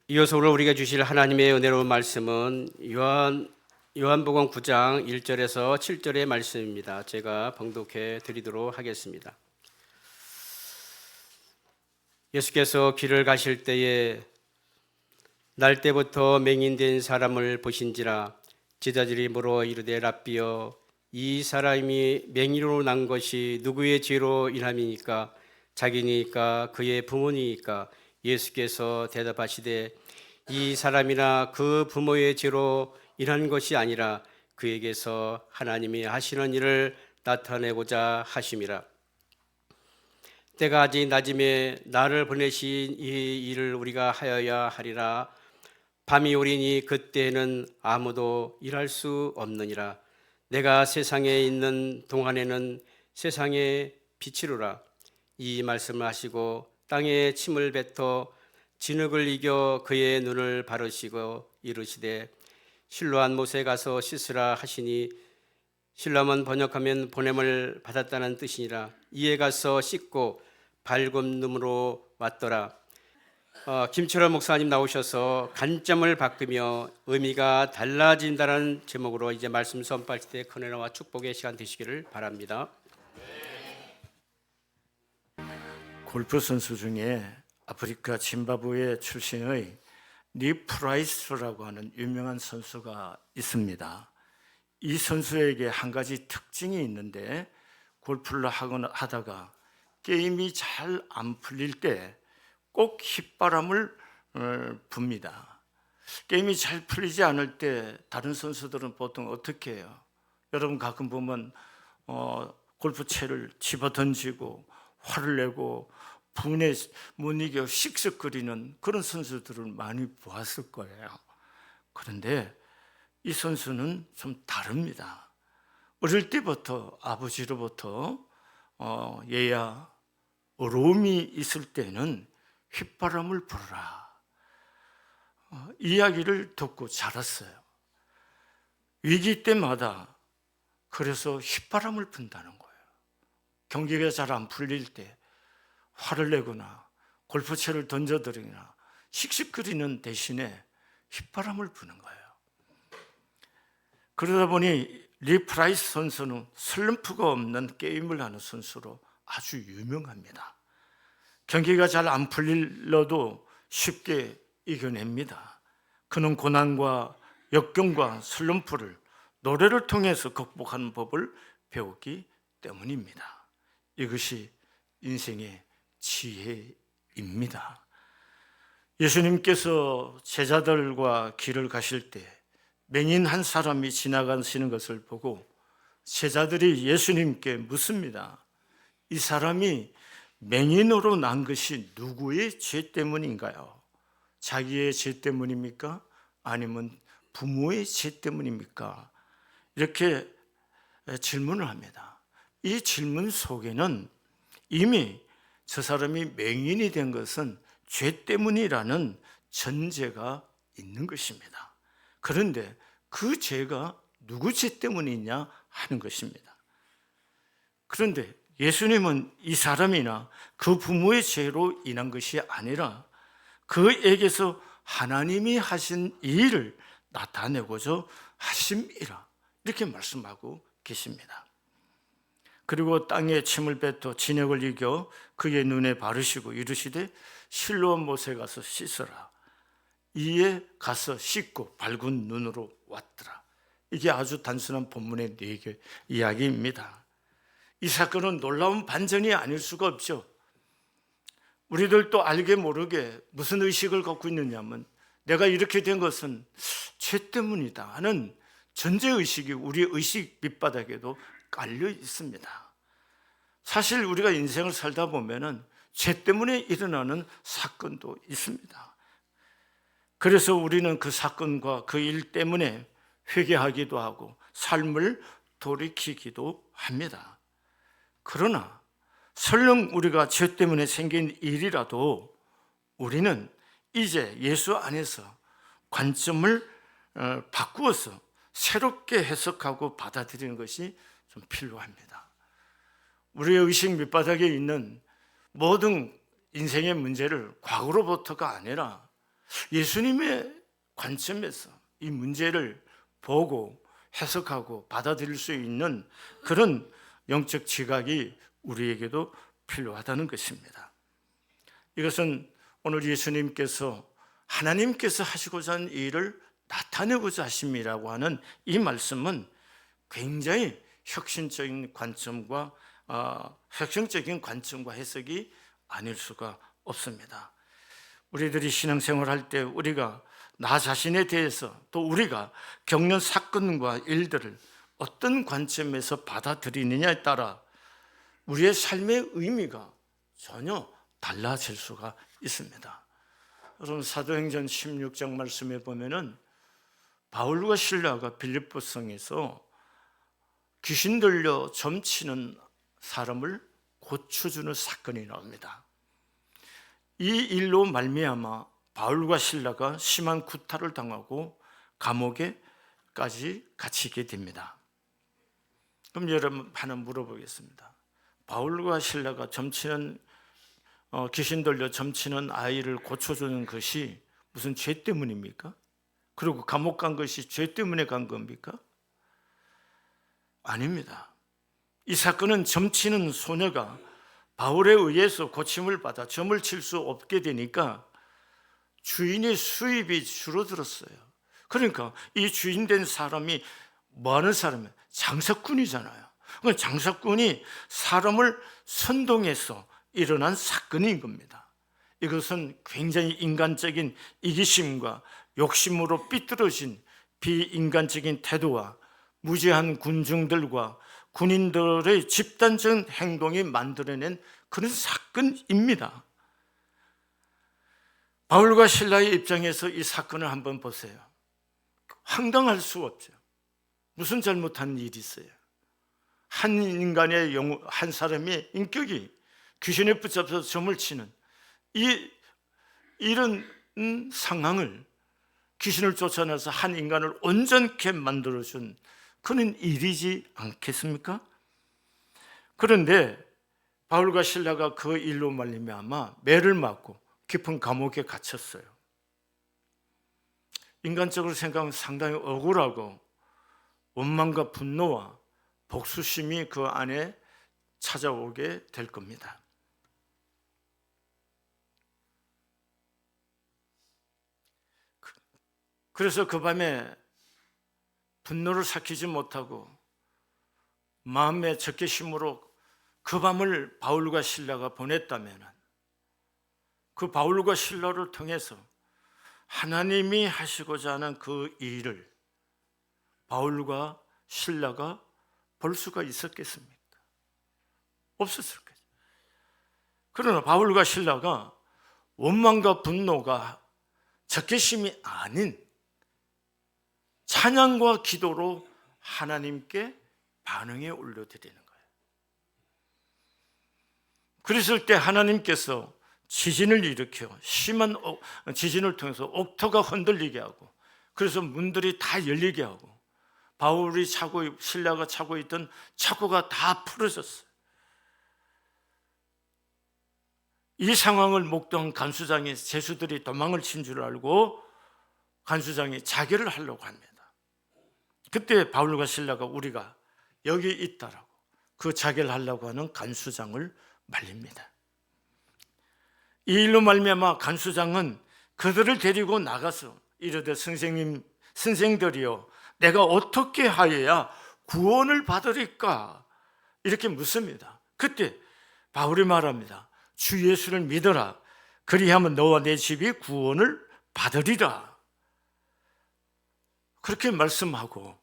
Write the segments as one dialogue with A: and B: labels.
A: 이어서 오늘 우리가 주실 하나님의 은혜로운 말씀은 요한복음 9장 1절에서 7절의 말씀입니다. 제가 봉독해 드리도록 하겠습니다. 예수께서 길을 가실 때에 날 때부터 맹인된 사람을 보신지라 제자들이 물어 이르되 랍비여 이 사람이 맹인으로 난 것이 누구의 죄로 인함이니까 자기니까 그의 부모니까 예수께서 대답하시되 이 사람이나 그 부모의 죄로 인한 것이 아니라 그에게서 하나님이 하시는 일을 나타내고자 하심이라. 때가 아직 낮음에 나를 보내신 이 일을 우리가 하여야 하리라. 밤이 오리니 그때에는 아무도 일할 수 없느니라. 내가 세상에 있는 동안에는 세상의 빛이로라. 이 말씀을 하시고 땅에 침을 뱉어 진흙을 이겨 그의 눈을 바르시고 이르시되 실로암 못에 가서 씻으라 하시니 실로암은 번역하면 보냄을 받았다는 뜻이니라. 이에 가서 씻고 밝은 눈으로 왔더라. 김철원 목사님 나오셔서 관점을 바꾸며 의미가 달라진다는 제목으로 이제 말씀 선포할 때 큰은혜와 축복의 시간 되시기를 바랍니다.
B: 골프 선수 중에 아프리카 짐바브웨 출신의 니 프라이스라고 하는 유명한 선수가 있습니다. 이 선수에게 한 가지 특징이 있는데 골프를 하다가 게임이 잘 안 풀릴 때 꼭 휘바람을 붑니다. 게임이 잘 풀리지 않을 때 다른 선수들은 보통 어떻게 해요? 여러분 가끔 보면 골프채를 집어던지고 화를 내고 분에 못 이겨 씩씩거리는 그런 선수들을 많이 보았을 거예요. 그런데 이 선수는 좀 다릅니다. 어릴 때부터 아버지로부터 얘야 어려움이 있을 때는 휘바람을 불어라 이야기를 듣고 자랐어요. 위기 때마다 그래서 휘바람을 분다는 거예요. 경기가 잘 안 풀릴 때 화를 내거나 골프채를 던져드리거나 씩씩거리는 대신에 휘바람을 부는 거예요. 그러다 보니 리 프라이스 선수는 슬럼프가 없는 게임을 하는 선수로 아주 유명합니다. 경기가 잘 안 풀릴러도 쉽게 이겨냅니다. 그는 고난과 역경과 슬럼프를 노래를 통해서 극복하는 법을 배웠기 때문입니다. 이것이 인생의 지혜입니다. 예수님께서 제자들과 길을 가실 때 맹인 한 사람이 지나가시는 것을 보고 제자들이 예수님께 묻습니다. 이 사람이 맹인으로 난 것이 누구의 죄 때문인가요? 자기의 죄 때문입니까? 아니면 부모의 죄 때문입니까? 이렇게 질문을 합니다. 이 질문 속에는 이미 저 사람이 맹인이 된 것은 죄 때문이라는 전제가 있는 것입니다. 그런데 그 죄가 누구 죄 때문이냐 하는 것입니다. 그런데 예수님은 이 사람이나 그 부모의 죄로 인한 것이 아니라 그에게서 하나님이 하신 이 일을 나타내고자 하심이라 이렇게 말씀하고 계십니다. 그리고 땅에 침을 뱉어 진흙을 이겨 그의 눈에 바르시고 이르시되 실로암 못에 가서 씻으라. 이에 가서 씻고 밝은 눈으로 왔더라. 이게 아주 단순한 본문의 이야기입니다. 이 사건은 놀라운 반전이 아닐 수가 없죠. 우리들도 알게 모르게 무슨 의식을 갖고 있느냐면 내가 이렇게 된 것은 죄 때문이다 하는 전제의식이 우리 의식 밑바닥에도 깔려 있습니다. 사실 우리가 인생을 살다 보면은 죄 때문에 일어나는 사건도 있습니다. 그래서 우리는 그 사건과 그 일 때문에 회개하기도 하고 삶을 돌이키기도 합니다. 그러나 설령 우리가 죄 때문에 생긴 일이라도 우리는 이제 예수 안에서 관점을 바꾸어서 새롭게 해석하고 받아들이는 것이 좀 필요합니다. 우리의 의식 밑바닥에 있는 모든 인생의 문제를 과거로부터가 아니라 예수님의 관점에서 이 문제를 보고 해석하고 받아들일 수 있는 그런 영적 지각이 우리에게도 필요하다는 것입니다. 이것은 오늘 예수님께서 하나님께서 하시고자 하는 일을 나타내고자 하심이라고 하는 이 말씀은 굉장히 혁신적인 관점과 해석이 아닐 수가 없습니다. 우리들이 신앙생활할 때 우리가 나 자신에 대해서 또 우리가 겪는 사건과 일들을 어떤 관점에서 받아들이느냐에 따라 우리의 삶의 의미가 전혀 달라질 수가 있습니다. 여러분, 사도행전 16장 말씀에 보면은 바울과 실라가 빌립보성에서 귀신 들려 점치는 사람을 고쳐주는 사건이 나옵니다. 이 일로 말미암아 바울과 실라가 심한 구타를 당하고 감옥에까지 갇히게 됩니다. 그럼 여러분 하나 물어보겠습니다. 바울과 실라가 귀신 들려 점치는 아이를 고쳐주는 것이 무슨 죄 때문입니까? 그리고 감옥 간 것이 죄 때문에 간 겁니까? 아닙니다. 이 사건은 점치는 소녀가 바울에 의해서 고침을 받아 점을 칠 수 없게 되니까 주인의 수입이 줄어들었어요. 그러니까 이 주인 된 사람이 뭐 하는 사람이에요? 장사꾼이잖아요. 그러니까 장사꾼이 사람을 선동해서 일어난 사건인 겁니다. 이것은 굉장히 인간적인 이기심과 욕심으로 삐뚤어진 비인간적인 태도와 무지한 군중들과 군인들의 집단적인 행동이 만들어낸 그런 사건입니다. 바울과 실라의 입장에서 이 사건을 한번 보세요. 황당할 수 없죠. 무슨 잘못한 일이 있어요? 한 인간의 한 사람의 인격이 귀신에 붙잡혀서 점을 치는 이런 상황을 귀신을 쫓아내서 한 인간을 온전케 만들어준 그런 일이지 않겠습니까? 그런데 바울과 실라가 그 일로 말미암아 매를 맞고 깊은 감옥에 갇혔어요. 인간적으로 생각하면 상당히 억울하고 원망과 분노와 복수심이 그 안에 찾아오게 될 겁니다. 그래서 그 밤에 분노를 삭히지 못하고 마음의 적개심으로 그 밤을 바울과 실라가 보냈다면 그 바울과 실라를 통해서 하나님이 하시고자 하는 그 일을 바울과 실라가 볼 수가 있었겠습니까? 없었을 거죠. 그러나 바울과 실라가 원망과 분노가 적개심이 아닌 찬양과 기도로 하나님께 반응에 올려드리는 거예요. 그랬을 때 하나님께서 지진을 일으켜 심한 지진을 통해서 옥토가 흔들리게 하고 그래서 문들이 다 열리게 하고 바울이 실라가 차고 있던 차고가 다 풀어졌어요. 이 상황을 목도한 간수장의 제수들이 도망을 친 줄 알고 간수장이 자결을 하려고 합니다. 그때 바울과 실라가 우리가 여기 있다라고 그 자결하려고 하는 간수장을 말립니다. 이 일로 말미암아 간수장은 그들을 데리고 나가서 이르되 선생들이여 내가 어떻게 하여야 구원을 받으리까 이렇게 묻습니다. 그때 바울이 말합니다. 주 예수를 믿어라. 그리하면 너와 내 집이 구원을 받으리라. 그렇게 말씀하고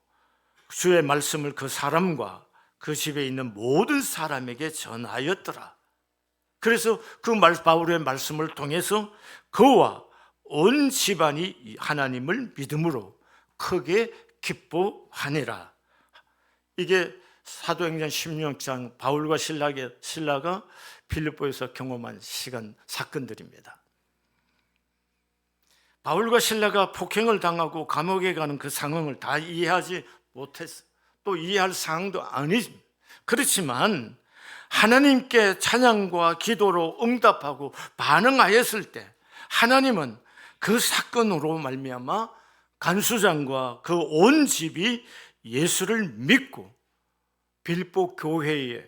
B: 주의 말씀을 그 사람과 그 집에 있는 모든 사람에게 전하였더라. 그래서 바울의 말씀을 통해서 그와 온 집안이 하나님을 믿음으로 크게 기뻐하니라. 이게 사도행전 16장 바울과 실라가 빌립보에서 경험한 사건들입니다. 바울과 실라가 폭행을 당하고 감옥에 가는 그 상황을 다 이해하지 못했어요. 또 이해할 상황도 아니지. 그렇지만 하나님께 찬양과 기도로 응답하고 반응하였을 때 하나님은 그 사건으로 말미암아 간수장과 그 온 집이 예수를 믿고 빌보 교회의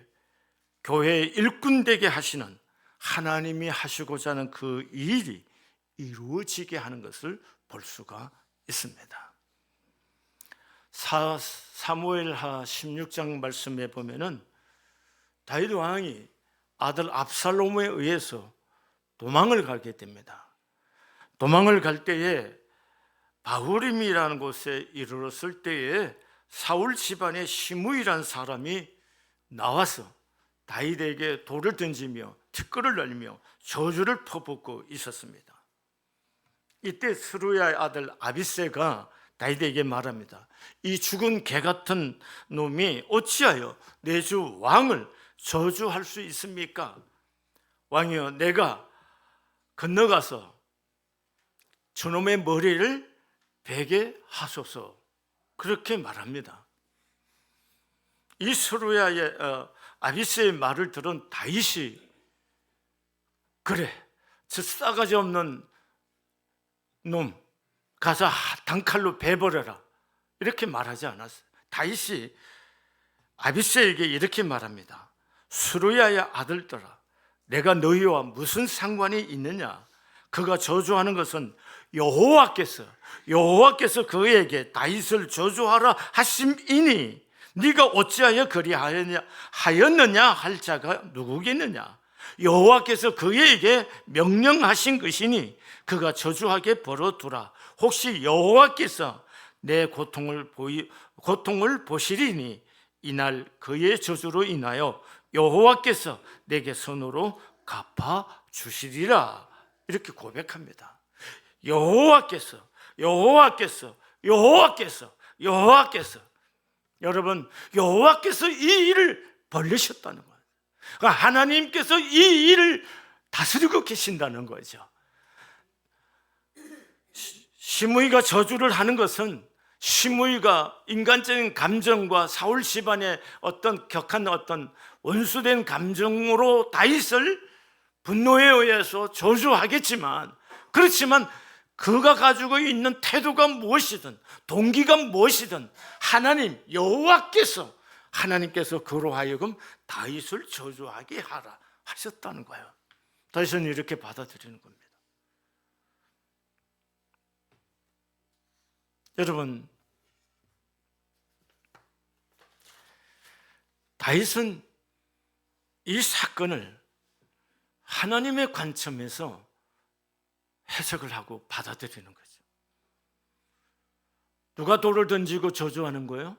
B: 일꾼 되게 하시는, 하나님이 하시고자 하는 그 일이 이루어지게 하는 것을 볼 수가 있습니다. 사무엘하 16장 말씀에 보면은 다윗 왕이 아들 압살롬에 의해서 도망을 가게 됩니다. 도망을 갈 때에 바후림이라는 곳에 이르렀을 때에 사울 집안의 시므이라는 사람이 나와서 다윗에게 돌을 던지며 티끌을 날리며 저주를 퍼붓고 있었습니다. 이때 스루야의 아들 아비새가 다윗에게 말합니다. 이 죽은 개 같은 놈이 어찌하여 내 주 왕을 저주할 수 있습니까? 왕이여, 내가 건너가서 저놈의 머리를 베게 하소서. 그렇게 말합니다. 이 스루야의 아비새의 말을 들은 다윗이, 그래, 저 싸가지 없는 놈 가서 단칼로 베버려라, 이렇게 말하지 않았어요. 다윗이 아비새에게 이렇게 말합니다. 스루야의 아들들아, 내가 너희와 무슨 상관이 있느냐? 그가 저주하는 것은 여호와께서 그에게 다윗을 저주하라 하심이니 네가 어찌하여 그리하였느냐 할 자가 누구겠느냐? 여호와께서 그에게 명령하신 것이니 그가 저주하게 벌어두라. 혹시 여호와께서 내 고통을 보시리니 이날 그의 저주로 인하여 여호와께서 내게 손으로 갚아 주시리라. 이렇게 고백합니다. 여호와께서 여러분, 여호와께서 이 일을 벌리셨다는 거예요. 그러니까 하나님께서 이 일을 다스리고 계신다는 거죠. 시므이가 저주를 하는 것은 시므이가 인간적인 감정과 사울 집안의 어떤 격한 어떤 원수된 감정으로 다윗을 분노에 의해서 저주하겠지만, 그렇지만 그가 가지고 있는 태도가 무엇이든 동기가 무엇이든 하나님께서 그로 하여금 다윗을 저주하게 하라 하셨다는 거예요. 다윗은 이렇게 받아들이는 겁니다. 여러분, 다윗은 이 사건을 하나님의 관점에서 해석을 하고 받아들이는 거죠. 누가 돌을 던지고 저주하는 거예요?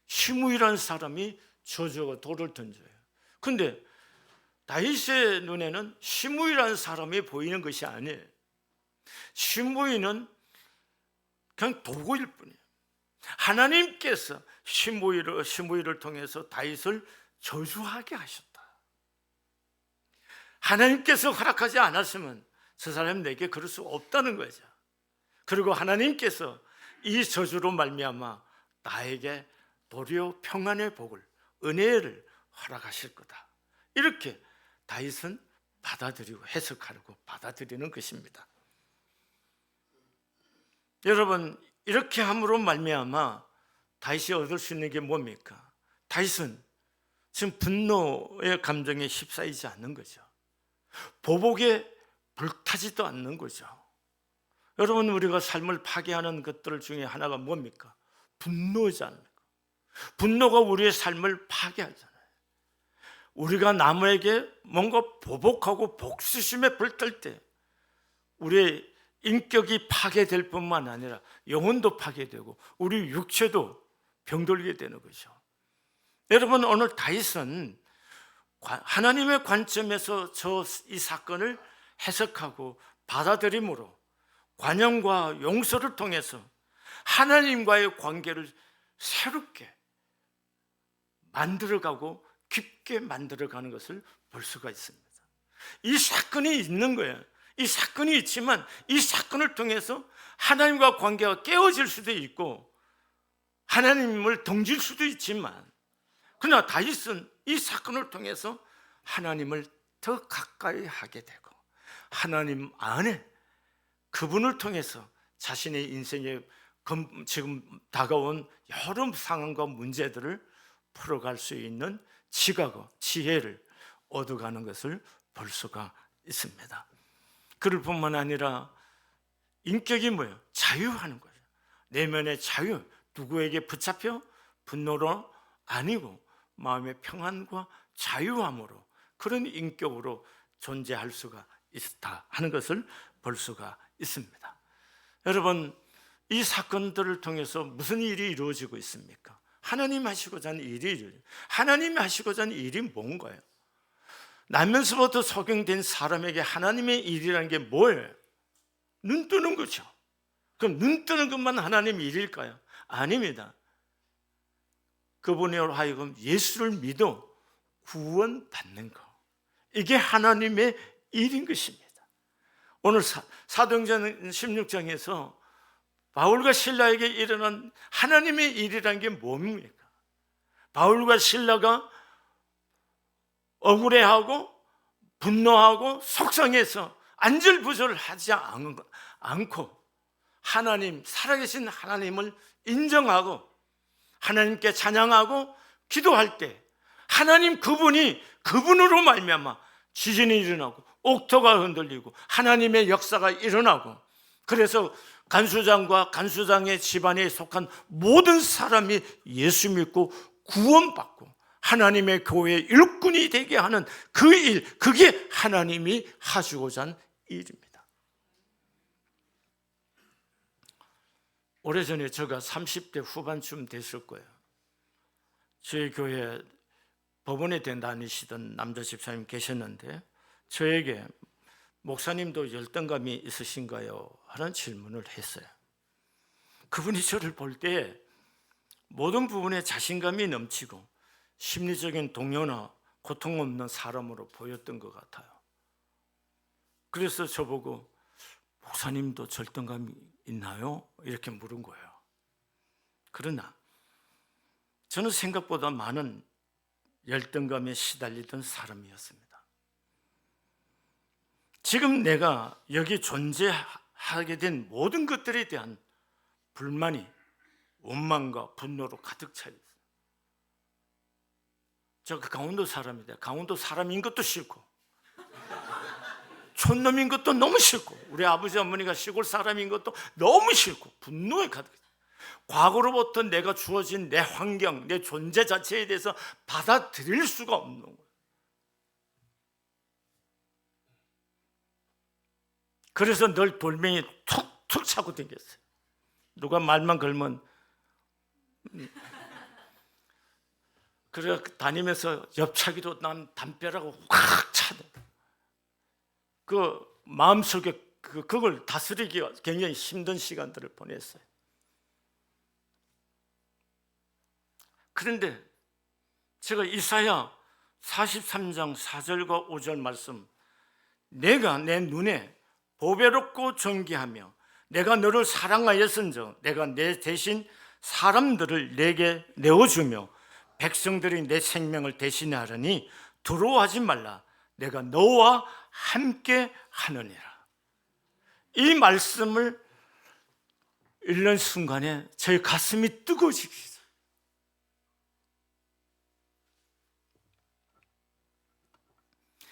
B: 시므이라는 사람이 저주하고 돌을 던져요. 근데 다윗의 눈에는 시므이라는 사람이 보이는 것이 아니에요. 시므이는 그냥 도구일 뿐이에요. 하나님께서 시므이를 통해서 다윗을 저주하게 하셨다. 하나님께서 허락하지 않았으면 저 사람 내게 그럴 수 없다는 거죠. 그리고 하나님께서 이 저주로 말미암아 나에게 도리어 평안의 복을, 은혜를 허락하실 거다. 이렇게 다윗은 받아들이고 해석하고 받아들이는 것입니다. 여러분, 이렇게 함으로 말미암아 다윗이 얻을 수 있는 게 뭡니까? 다윗은 지금 분노의 감정에 휩싸이지 않는 거죠. 보복에 불타지도 않는 거죠. 여러분, 우리가 삶을 파괴하는 것들 중에 하나가 뭡니까? 분노이지 않습니까? 분노가 우리의 삶을 파괴하잖아요. 우리가 남에게 뭔가 보복하고 복수심에 불탈 때 우리의 인격이 파괴될 뿐만 아니라 영혼도 파괴되고 우리 육체도 병들게 되는 거죠. 여러분, 오늘 다윗은 하나님의 관점에서 이 사건을 해석하고 받아들임으로 관용과 용서를 통해서 하나님과의 관계를 새롭게 만들어가고 깊게 만들어가는 것을 볼 수가 있습니다. 이 사건이 있는 거예요. 이 사건이 있지만 이 사건을 통해서 하나님과 관계가 깨어질 수도 있고 하나님을 등질 수도 있지만, 그러나 다윗은 이 사건을 통해서 하나님을 더 가까이 하게 되고 하나님 안에 그분을 통해서 자신의 인생에 지금 다가온 여러 상황과 문제들을 풀어갈 수 있는 지각과 지혜를 얻어가는 것을 볼 수가 있습니다. 그럴 뿐만 아니라 인격이 뭐예요? 자유하는 거예요. 내면의 자유, 누구에게 붙잡혀 분노로 아니고 마음의 평안과 자유함으로 그런 인격으로 존재할 수가 있다 하는 것을 볼 수가 있습니다. 여러분, 이 사건들을 통해서 무슨 일이 이루어지고 있습니까? 하나님 하시고자 하는 일이, 하나님이 하시고자 하는 일이 뭔가요? 나면서부터 소경된 사람에게 하나님의 일이라는 게 뭐예요? 눈 뜨는 거죠. 그럼 눈 뜨는 것만 하나님의 일일까요? 아닙니다. 그분으로 하여금 예수를 믿어 구원받는 것, 이게 하나님의 일인 것입니다. 오늘 사도행전 16장에서 바울과 신라에게 일어난 하나님의 일이라는 게 뭡니까? 바울과 신라가 억울해하고 분노하고 속상해서 안절부절을 하지 않고 하나님, 살아계신 하나님을 인정하고 하나님께 찬양하고 기도할 때 하나님 그분으로 말미암아 지진이 일어나고 옥토가 흔들리고 하나님의 역사가 일어나고, 그래서 간수장과 간수장의 집안에 속한 모든 사람이 예수 믿고 구원받고 하나님의 교회의 일꾼이 되게 하는 그 일, 그게 하나님이 하시고자 하는 일입니다. 오래전에 제가 30대 후반쯤 됐을 거예요. 저희 교회 법원에 다니시던 남자 집사님 계셨는데 저에게 목사님도 열등감이 있으신가요? 하는 질문을 했어요. 그분이 저를 볼 때 모든 부분에 자신감이 넘치고 심리적인 동요나 고통 없는 사람으로 보였던 것 같아요. 그래서 저보고 목사님도 절등감이 있나요? 이렇게 물은 거예요. 그러나 저는 생각보다 많은 열등감에 시달리던 사람이었습니다. 지금 내가 여기 존재하게 된 모든 것들에 대한 불만이 원망과 분노로 가득 차 있어요. 저 강원도 사람인데 강원도 사람인 것도 싫고 촌놈인 것도 너무 싫고 우리 아버지 어머니가 시골 사람인 것도 너무 싫고 분노에 가득 있어요. 과거로부터 내가 주어진 내 환경, 내 존재 자체에 대해서 받아들일 수가 없는 거예요. 그래서 늘 돌멩이 툭툭 차고 다녔어요. 누가 말만 걸면 그래 다니면서 옆차기도 난 담벼락을 확 차대. 그 마음속에 그걸 다스리기가 굉장히 힘든 시간들을 보냈어요. 그런데 제가 이사야 43장 4절과 5절 말씀, 내가 내 눈에 보배롭고 존귀하며 내가 너를 사랑하였은즉 내가 내 대신 사람들을 내게 내어주며 백성들이 내 생명을 대신하려니 두려워하지 말라. 내가 너와 함께 하느니라. 이 말씀을 읽는 순간에 제 가슴이 뜨거워지기 시작해요.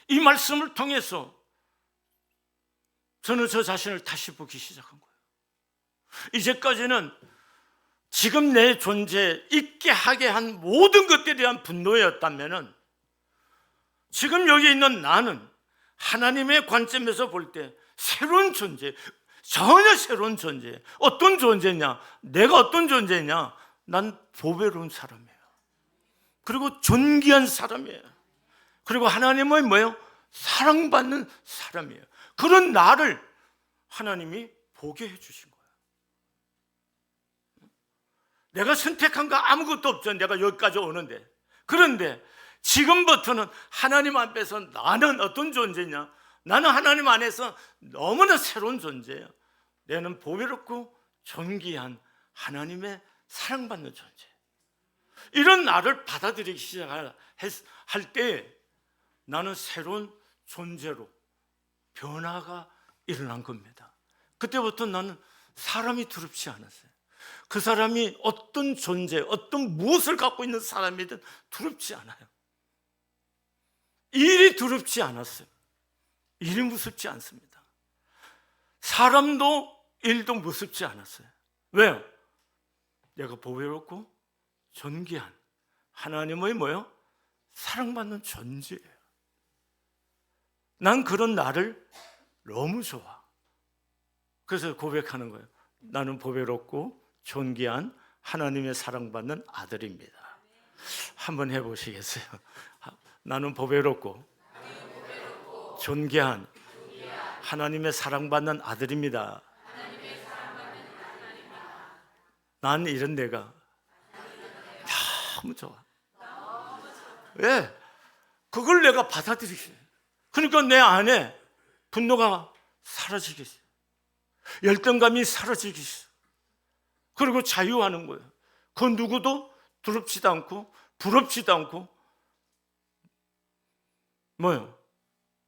B: 이 말씀을 통해서 저는 저 자신을 다시 보기 시작한 거예요. 이제까지는 지금 내 존재 있게 하게 한 모든 것들에 대한 분노였다면 지금 여기 있는 나는 하나님의 관점에서 볼 때 새로운 존재, 전혀 새로운 존재. 어떤 존재냐? 내가 어떤 존재냐? 난 보배로운 사람이에요. 그리고 존귀한 사람이에요. 그리고 하나님의 뭐예요? 사랑받는 사람이에요. 그런 나를 하나님이 보게 해주신 거예요. 내가 선택한 거 아무것도 없죠. 내가 여기까지 오는데. 그런데 지금부터는 하나님 앞에서 나는 어떤 존재냐? 나는 하나님 안에서 너무나 새로운 존재예요. 나는 보배롭고 존귀한 하나님의 사랑받는 존재. 이런 나를 받아들이기 시작할 때 나는 새로운 존재로 변화가 일어난 겁니다. 그때부터 나는 사람이 두렵지 않았어요. 그 사람이 어떤 존재, 어떤 무엇을 갖고 있는 사람이든 두렵지 않아요. 일이 두렵지 않았어요. 일이 무섭지 않습니다. 사람도 일도 무섭지 않았어요. 왜요? 내가 보배롭고 존귀한 하나님의 뭐요? 사랑받는 존재예요. 난 그런 나를 너무 좋아. 그래서 고백하는 거예요. 나는 보배롭고 존귀한 하나님의 사랑받는 아들입니다. 한번 해보시겠어요? 나는 보배롭고 존귀한 하나님의 사랑받는 아들입니다. 난 이런 내가 너무 좋아. 왜? 그걸 내가 받아들이겠어요. 그러니까 내 안에 분노가 사라지겠어요. 열등감이 사라지겠어요. 그리고 자유하는 거예요. 그 누구도 두렵지도 않고 부럽지도 않고 뭐요?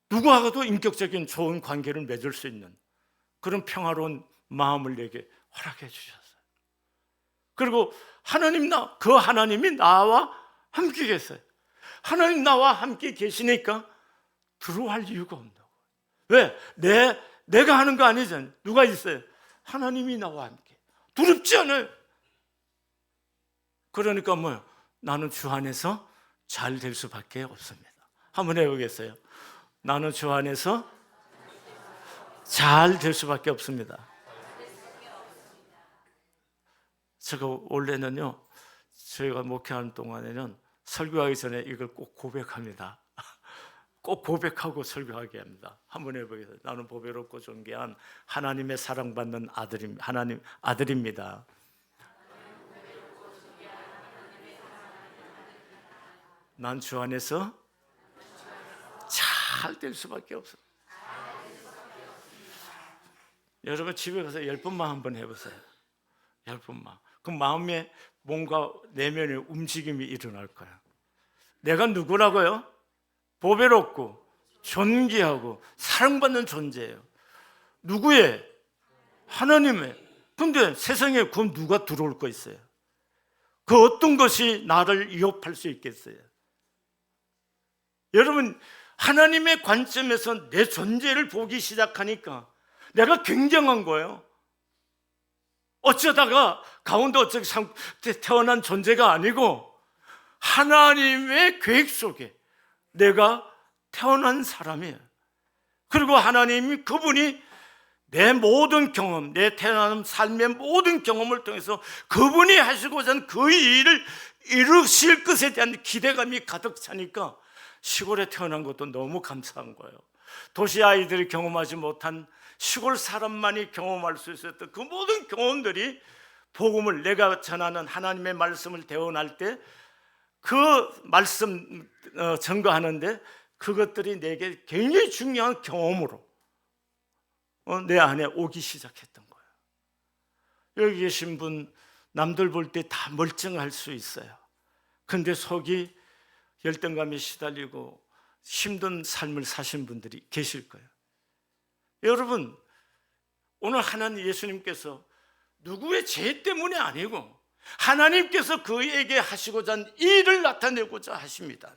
B: 누구하고도 인격적인 좋은 관계를 맺을 수 있는 그런 평화로운 마음을 내게 허락해 주셨어요. 그리고 그 하나님이 나와 함께 계세요. 하나님 나와 함께 계시니까 두려워할 이유가 없다고. 왜? 내가 하는 거 아니잖아요. 누가 있어요? 하나님이 나와 함께. 두렵지 않아요. 그러니까 뭐요? 나는 주 안에서 잘 될 수밖에 없습니다. 한번 해보겠어요? 나는 주 안에서 잘 될 수밖에 없습니다. 제가 원래는요, 저희가 목회하는 동안에는 설교하기 전에 이걸 꼭 고백합니다. 꼭 고백하고 설교하게 합니다. 한번 해보겠습니다. 나는 보배롭고 존귀한 하나님의 사랑받는 하나님 아들입니다. 난 주 안에서 잘 될 수밖에 없어. 여러분 집에 가서 10번만 한번 해보세요. 10번만. 그 마음에 뭔가 내면에 움직임이 일어날 거야. 내가 누구라고요? 보배롭고 존귀하고 사랑받는 존재예요. 누구의? 하나님의. 근데 세상에 그럼 누가 들어올 거 있어요? 그 어떤 것이 나를 위협할 수 있겠어요? 여러분, 하나님의 관점에서 내 존재를 보기 시작하니까 내가 굉장한 거예요. 어쩌다가 가운데 어쩌게 태어난 존재가 아니고 하나님의 계획 속에 내가 태어난 사람이에요. 그리고 하나님이 그분이 내 모든 경험, 내 태어난 삶의 모든 경험을 통해서 그분이 하시고자 하는 그 일을 이루실 것에 대한 기대감이 가득 차니까 시골에 태어난 것도 너무 감사한 거예요. 도시 아이들이 경험하지 못한 시골 사람만이 경험할 수 있었던 그 모든 경험들이 복음을 내가 전하는 하나님의 말씀을 대언할 때 그 말씀 증거하는데 그것들이 내게 굉장히 중요한 경험으로 내 안에 오기 시작했던 거예요. 여기 계신 분 남들 볼 때 다 멀쩡할 수 있어요. 근데 속이 열등감에 시달리고 힘든 삶을 사신 분들이 계실 거예요. 여러분, 오늘 하나님 예수님께서 누구의 죄 때문이 아니고 하나님께서 그에게 하시고자 한 일을 나타내고자 하십니다.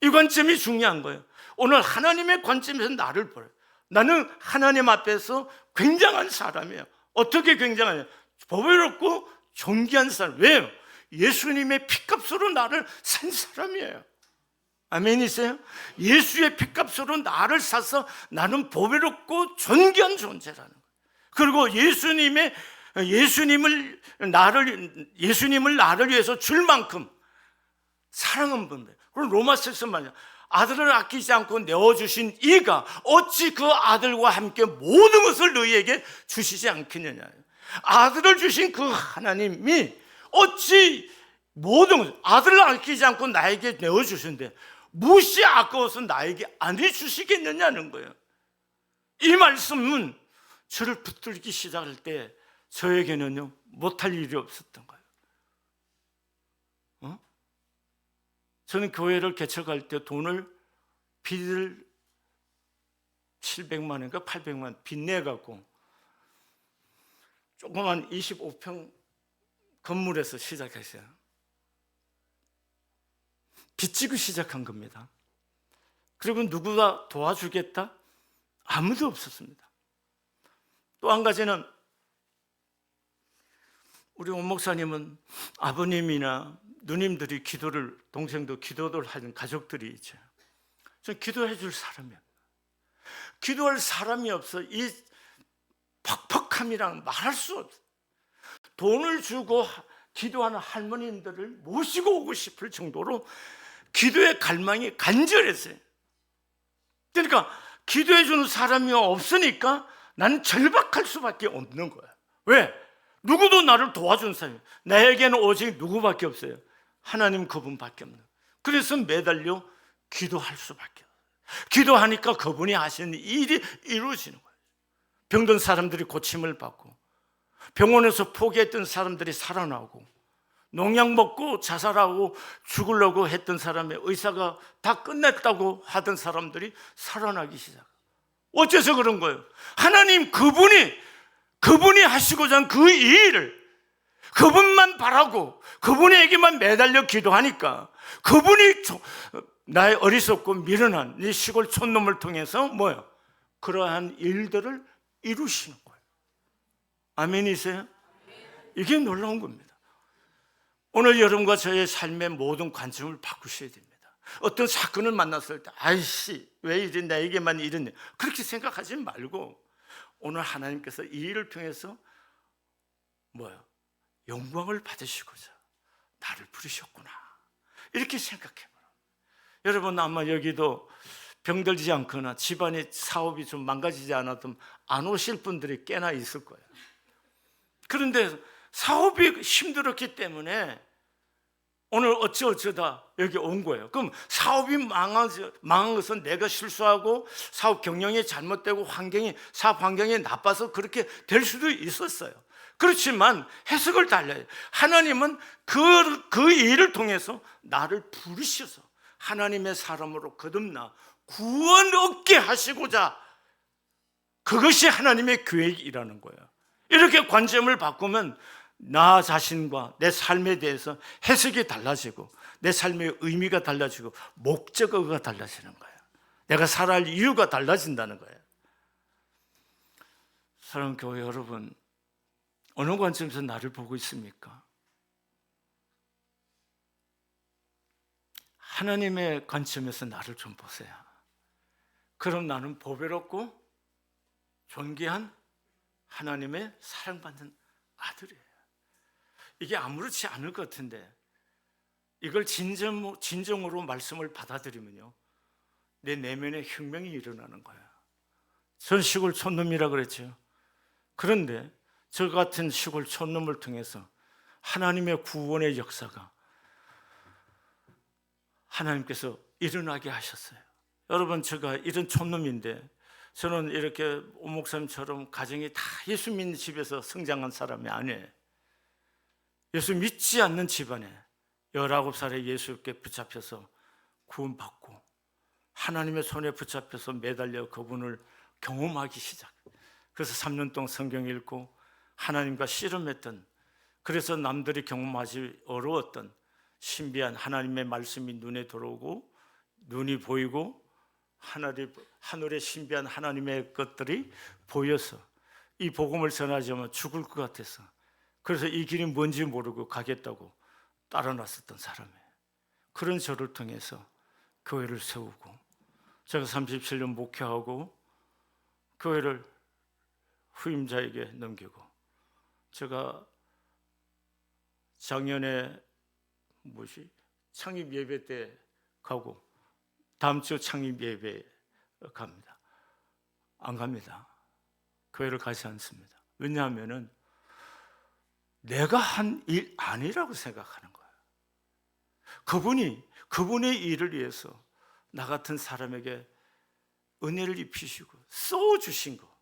B: 이 관점이 중요한 거예요. 오늘 하나님의 관점에서 나를 보여요. 나는 하나님 앞에서 굉장한 사람이에요. 어떻게 굉장하냐? 보배롭고 존귀한 사람. 왜요? 예수님의 피값으로 나를 산 사람이에요. 아멘이세요? 예수의 피값으로 나를 사서 나는 보배롭고 존귀한 존재라는 거예요. 그리고 예수님을 나를 위해서 줄 만큼 사랑한 분들. 그럼 로마서에서 말이야. 아들을 아끼지 않고 내어주신 이가 어찌 그 아들과 함께 모든 것을 너희에게 주시지 않겠느냐. 아들을 주신 그 하나님이 어찌 모든 것을 아들을 아끼지 않고 나에게 내어주신데 무엇이 아까워서 나에게 안 해주시겠느냐는 거예요. 이 말씀은 저를 붙들기 시작할 때 저에게는요 못할 일이 없었던 거예요. 저는 교회를 개척할 때 돈을 빚을 700만 원인가 800만 원 빚내갖고 조그만 25평 건물에서 시작했어요. 빚지고 시작한 겁니다. 그리고 누구가 도와주겠다? 아무도 없었습니다. 또 한 가지는 우리 오 목사님은 아버님이나 누님들이 기도를, 동생도 기도를 하는 가족들이 있죠. 전 기도해 줄 사람이 없어요. 기도할 사람이 없어. 이 퍽퍽함이랑 말할 수 없어요. 돈을 주고 기도하는 할머님들을 모시고 오고 싶을 정도로 기도의 갈망이 간절했어요. 그러니까 기도해 주는 사람이 없으니까 나는 절박할 수밖에 없는 거야. 왜? 누구도 나를 도와준 사람이, 나에게는 오직 누구밖에 없어요. 하나님 그분밖에 없는. 그래서 매달려 기도할 수밖에 없어요. 기도하니까 그분이 하시는 일이 이루어지는 거예요. 병든 사람들이 고침을 받고, 병원에서 포기했던 사람들이 살아나고, 농약 먹고 자살하고 죽으려고 했던 사람의 의사가 다 끝냈다고 하던 사람들이 살아나기 시작. 어째서 그런 거예요? 하나님 그분이 하시고자 한 그 일을 그분만 바라고 그분에게만 매달려 기도하니까 그분이 나의 어리석고 미련한 이 시골 촌놈을 통해서 뭐요? 그러한 일들을 이루시는 거예요. 아멘이세요? 이게 놀라운 겁니다. 오늘 여러분과 저의 삶의 모든 관점을 바꾸셔야 됩니다. 어떤 사건을 만났을 때 아이씨 왜 이래 나에게만 이러냐 그렇게 생각하지 말고 오늘 하나님께서 이 일을 통해서 뭐요? 영광을 받으시고자 나를 부르셨구나 이렇게 생각해봐요. 여러분 아마 여기도 병들지 않거나 집안의 사업이 좀 망가지지 않았던 안 오실 분들이 꽤나 있을 거예요. 그런데 사업이 힘들었기 때문에 오늘 어쩌다 여기 온 거예요. 그럼 사업이 망한 것은 내가 실수하고 사업 경영이 잘못되고 사업 환경이 나빠서 그렇게 될 수도 있었어요. 그렇지만 해석을 달라요. 하나님은 그 일을 통해서 나를 부르셔서 하나님의 사람으로 거듭나 구원 얻게 하시고자 그것이 하나님의 계획이라는 거예요. 이렇게 관점을 바꾸면 나 자신과 내 삶에 대해서 해석이 달라지고 내 삶의 의미가 달라지고 목적어가 달라지는 거예요. 내가 살아갈 이유가 달라진다는 거예요. 사랑하는 교회 여러분, 어느 관점에서 나를 보고 있습니까? 하나님의 관점에서 나를 좀 보세요. 그럼 나는 보배롭고 존귀한 하나님의 사랑받는 아들이에요. 이게 아무렇지 않을 것 같은데 이걸 진정으로 말씀을 받아들이면요 내 내면에 혁명이 일어나는 거예요. 전 시골 촌놈이라 그랬죠. 그런데 저 같은 시골 촌놈을 통해서 하나님의 구원의 역사가 하나님께서 일어나게 하셨어요. 여러분 제가 이런 촌놈인데 저는 이렇게 오 목사님처럼 가정이 다 예수 믿는 집에서 성장한 사람이 아니에요. 예수 믿지 않는 집안에 19살에 예수께 붙잡혀서 구원받고 하나님의 손에 붙잡혀서 매달려 그분을 경험하기 시작. 그래서 3년 동안 성경 읽고 하나님과 씨름했던, 그래서 남들이 경험하지 어려웠던 신비한 하나님의 말씀이 눈에 들어오고 눈이 보이고 하늘의 신비한 하나님의 것들이 보여서 이 복음을 전하자면 죽을 것 같아서 그래서 이 길이 뭔지 모르고 가겠다고 따라 나섰던 사람이에요. 그런 저를 통해서 교회를 세우고 제가 37년 목회하고 교회를 후임자에게 넘기고 제가 작년에 창립 예배 때 가고 다음 주 창립 예배 갑니다. 안 갑니다. 교회를 가지 않습니다. 왜냐하면은 내가 한 일 아니라고 생각하는 거예요. 그분의 일을 위해서 나 같은 사람에게 은혜를 입히시고 쏘주신 거,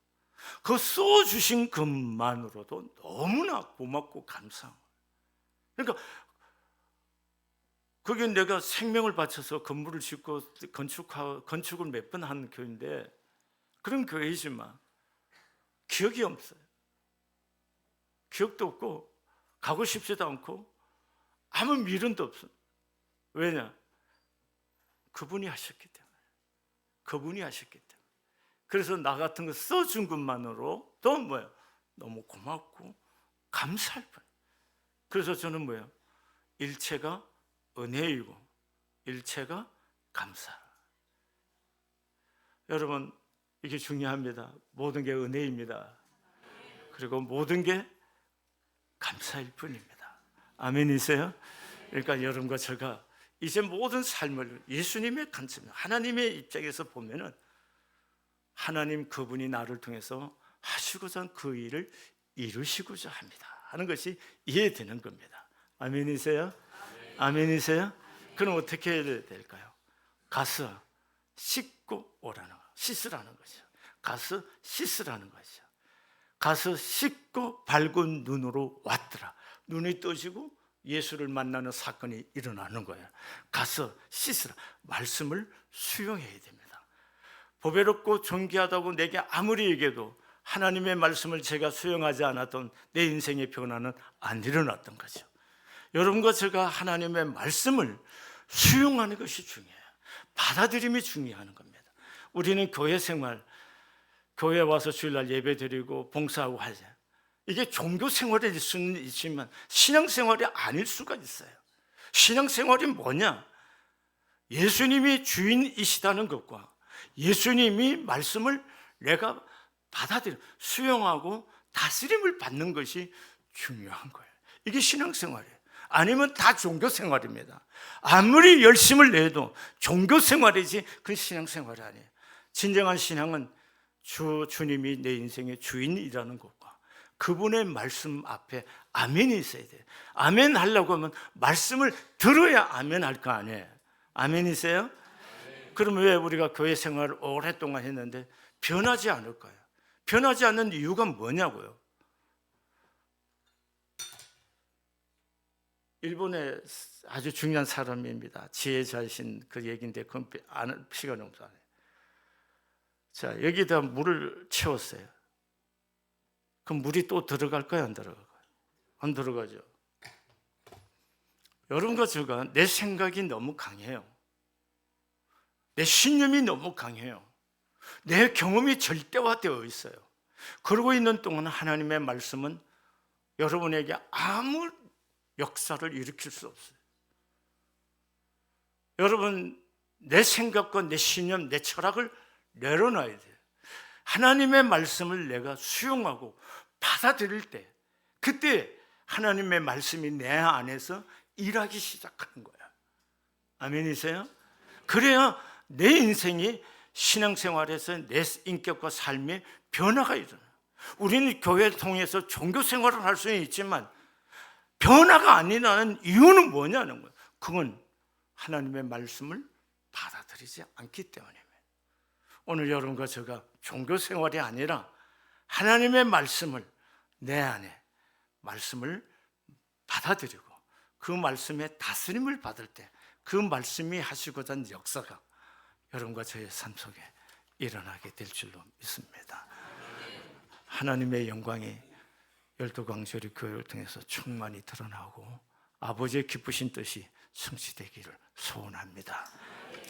B: 그 쏘주신 것만으로도 너무나 고맙고 감사한 거예요. 그러니까 그게 내가 생명을 바쳐서 건물을 짓고 건축을 몇 번 한 교회인데 그런 교회이지만 기억이 없어요. 기억도 없고 가고 싶지도 않고 아무 미련도 없어요. 왜냐? 그분이 하셨기 때문에. 그분이 하셨기 때문에. 그래서 나 같은 거 써준 것만으로 또 뭐예요? 너무 고맙고 감사할 뿐. 그래서 저는 뭐예요? 일체가 은혜이고 일체가 감사. 여러분, 이게 중요합니다. 모든 게 은혜입니다. 그리고 모든 게 감사일 뿐입니다. 아멘이세요? 그러니까 여러분과 제가 이제 모든 삶을 예수님의 관점, 하나님의 입장에서 보면은 하나님 그분이 나를 통해서 하시고자 한 그 일을 이루시고자 합니다 하는 것이 이해되는 겁니다. 아멘이세요? 아멘이세요? 그럼 어떻게 해야 될까요? 가서 씻고 오라는 거, 씻으라는 거죠. 가서 씻으라는 거죠. 가서 씻고 밝은 눈으로 왔더라. 눈이 떠지고 예수를 만나는 사건이 일어나는 거예요. 가서 씻으라. 말씀을 수용해야 됩니다. 보배롭고 존귀하다고 내게 아무리 얘기해도 하나님의 말씀을 제가 수용하지 않았던 내 인생의 변화는 안 일어났던 거죠. 여러분과 제가 하나님의 말씀을 수용하는 것이 중요해요. 받아들임이 중요한 겁니다. 우리는 교회 생활, 교회 와서 주일날 예배 드리고 봉사하고 하죠. 이게 종교 생활일 수는 있지만 신앙생활이 아닐 수가 있어요. 신앙생활이 뭐냐? 예수님이 주인이시다는 것과 예수님이 말씀을 내가 받아들여 수용하고 다스림을 받는 것이 중요한 거예요. 이게 신앙생활이에요. 아니면 다 종교생활입니다. 아무리 열심을 내도 종교생활이지 그건 신앙생활이 아니에요. 진정한 신앙은 주님이 내 인생의 주인이라는 것과 그분의 말씀 앞에 아멘이 있어야 돼요. 아멘 하려고 하면 말씀을 들어야 아멘 할 거 아니에요. 아멘이세요? 그러면 왜 우리가 교회 생활을 오랫동안 했는데 변하지 않을까요? 변하지 않는 이유가 뭐냐고요? 일본의 아주 중요한 사람입니다. 지혜자이신 그 얘기인데 그건 아는 시간이 없어요. 자, 여기다 물을 채웠어요. 그럼 물이 또 들어갈까요? 안 들어갈까요? 안 들어가죠. 여러분과 제가 내 생각이 너무 강해요. 내 신념이 너무 강해요. 내 경험이 절대화되어 있어요. 그러고 있는 동안 하나님의 말씀은 여러분에게 아무 역사를 일으킬 수 없어요. 여러분, 내 생각과 내 신념, 내 철학을 내려놔야 돼요. 하나님의 말씀을 내가 수용하고 받아들일 때, 그때 하나님의 말씀이 내 안에서 일하기 시작하는 거예요. 아멘이세요? 그래야 내 인생이 신앙생활에서 내 인격과 삶의 변화가 일어나요. 우리는 교회를 통해서 종교생활을 할 수는 있지만 변화가 안 일어나는 이유는 뭐냐는 거예요. 그건 하나님의 말씀을 받아들이지 않기 때문입니다. 오늘 여러분과 제가 종교생활이 아니라 하나님의 말씀을 내 안에 말씀을 받아들이고 그 말씀의 다스림을 받을 때 그 말씀이 하시고자 하는 역사가 여러분과 저의 삶 속에 일어나게 될 줄로 믿습니다. 하나님의 영광이 열두 광주리 교회를 통해서 충만히 드러나고 아버지의 기쁘신 뜻이 성취되기를 소원합니다.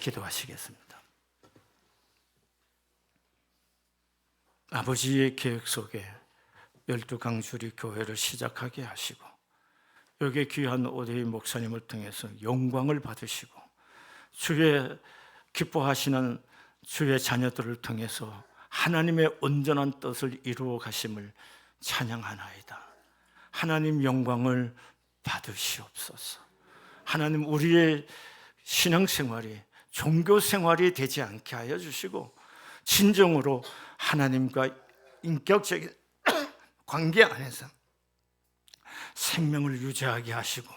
B: 기도하시겠습니다. 아버지의 계획 속에 열두 강주리 교회를 시작하게 하시고 여기에 귀한 오대희 목사님을 통해서 영광을 받으시고 주의 기뻐하시는 주의 자녀들을 통해서 하나님의 온전한 뜻을 이루어 가심을 찬양하나이다. 하나님 영광을 받으시옵소서. 하나님 우리의 신앙생활이 종교생활이 되지 않게 하여 주시고 진정으로 하나님과 인격적인 관계 안에서 생명을 유지하게 하시고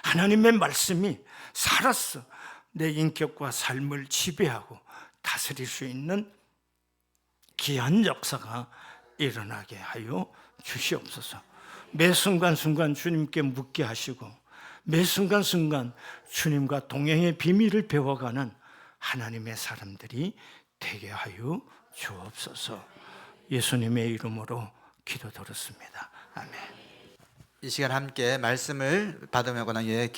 B: 하나님의 말씀이 살아서 내 인격과 삶을 지배하고 다스릴 수 있는 귀한 역사가 일어나게 하여 주시옵소서. 매 순간순간 주님께 묻게 하시고 매 순간순간 주님과 동행의 비밀을 배워가는 하나님의 사람들이 되게 하여 주옵소서. 예수님의 이름으로 기도 드렸습니다. 아멘.
C: 이 시간 함께 말씀을 받으며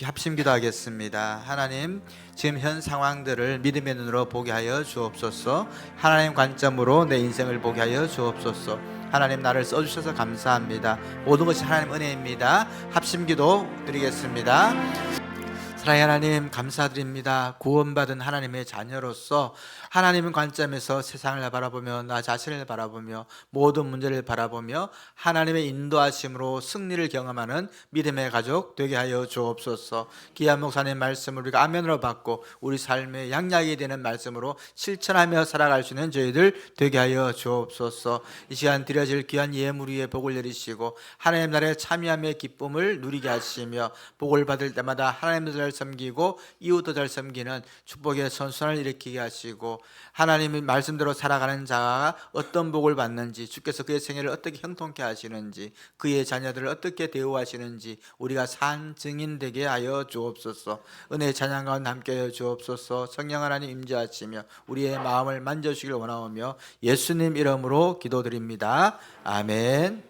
C: 합심 기도하겠습니다. 하나님, 지금 현 상황들을 믿음의 눈으로 보게 하여 주옵소서. 하나님 관점으로 내 인생을 보게 하여 주옵소서. 하나님, 나를 써주셔서 감사합니다. 모든 것이 하나님 은혜입니다. 합심 기도 드리겠습니다. 사랑의 하나님, 감사드립니다. 구원받은 하나님의 자녀로서 하나님의 관점에서 세상을 바라보며 나 자신을 바라보며 모든 문제를 바라보며 하나님의 인도하심으로 승리를 경험하는 믿음의 가족 되게 하여 주옵소서. 기한 목사님 말씀을 우리가 아멘으로 받고 우리 삶의 양약이 되는 말씀으로 실천하며 살아갈 수 있는 저희들 되게 하여 주옵소서. 이 시간 드려질 귀한 예물 위에 복을 내리시고 하나님 나라의 참여함의 기쁨을 누리게 하시며 복을 받을 때마다 하나님을 잘 섬기고 이웃도 잘 섬기는 축복의 선순환을 일으키게 하시고 하나님의 말씀대로 살아가는 자가 어떤 복을 받는지, 주께서 그의 생애를 어떻게 형통케 하시는지, 그의 자녀들을 어떻게 대우하시는지 우리가 산 증인 되게 하여 주옵소서. 은혜의 찬양 가운데 함께 하여 주옵소서. 성령 하나님 임재하시며 우리의 마음을 만져주시길 원하오며 예수님 이름으로 기도드립니다. 아멘.